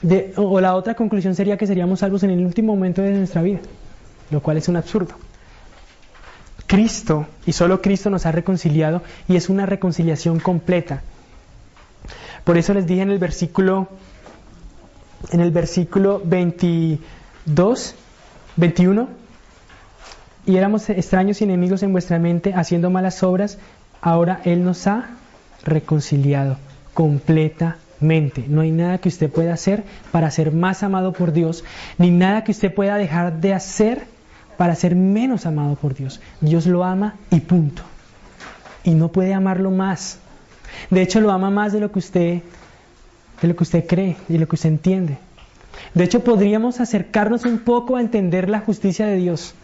Él. O la otra conclusión sería que seríamos salvos en el último momento de nuestra vida, lo cual es un absurdo. Cristo, y solo Cristo, nos ha reconciliado, y es una reconciliación completa. Por eso les dije en el versículo 21, y éramos extraños y enemigos en vuestra mente, haciendo malas obras, ahora Él nos ha reconciliado completamente. No hay nada que usted pueda hacer para ser más amado por Dios, ni nada que usted pueda dejar de hacer para ser menos amado por Dios. Dios lo ama y punto. Y no puede amarlo más. De hecho, lo ama más de lo que usted cree y de lo que usted entiende. De hecho, podríamos acercarnos un poco a entender la justicia de Dios,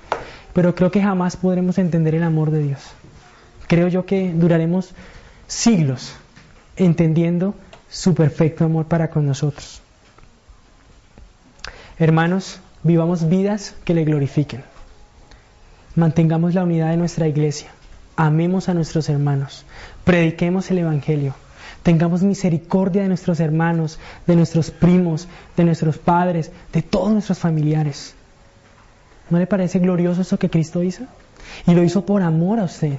pero creo que jamás podremos entender el amor de Dios. Creo yo que duraremos siglos entendiendo su perfecto amor para con nosotros. Hermanos, vivamos vidas que le glorifiquen. Mantengamos la unidad de nuestra iglesia. Amemos a nuestros hermanos. Prediquemos el Evangelio. Tengamos misericordia de nuestros hermanos, de nuestros primos, de nuestros padres, de todos nuestros familiares. ¿No le parece glorioso eso que Cristo hizo? Y lo hizo por amor a usted.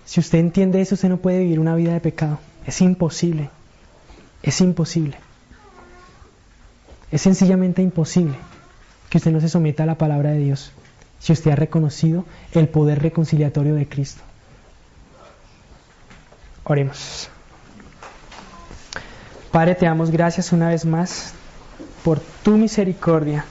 Si usted entiende eso, usted no puede vivir una vida de pecado. Es imposible. Es imposible. Es sencillamente imposible que usted no se someta a la palabra de Dios si usted ha reconocido el poder reconciliatorio de Cristo. Oremos. Padre, te damos gracias una vez más por tu misericordia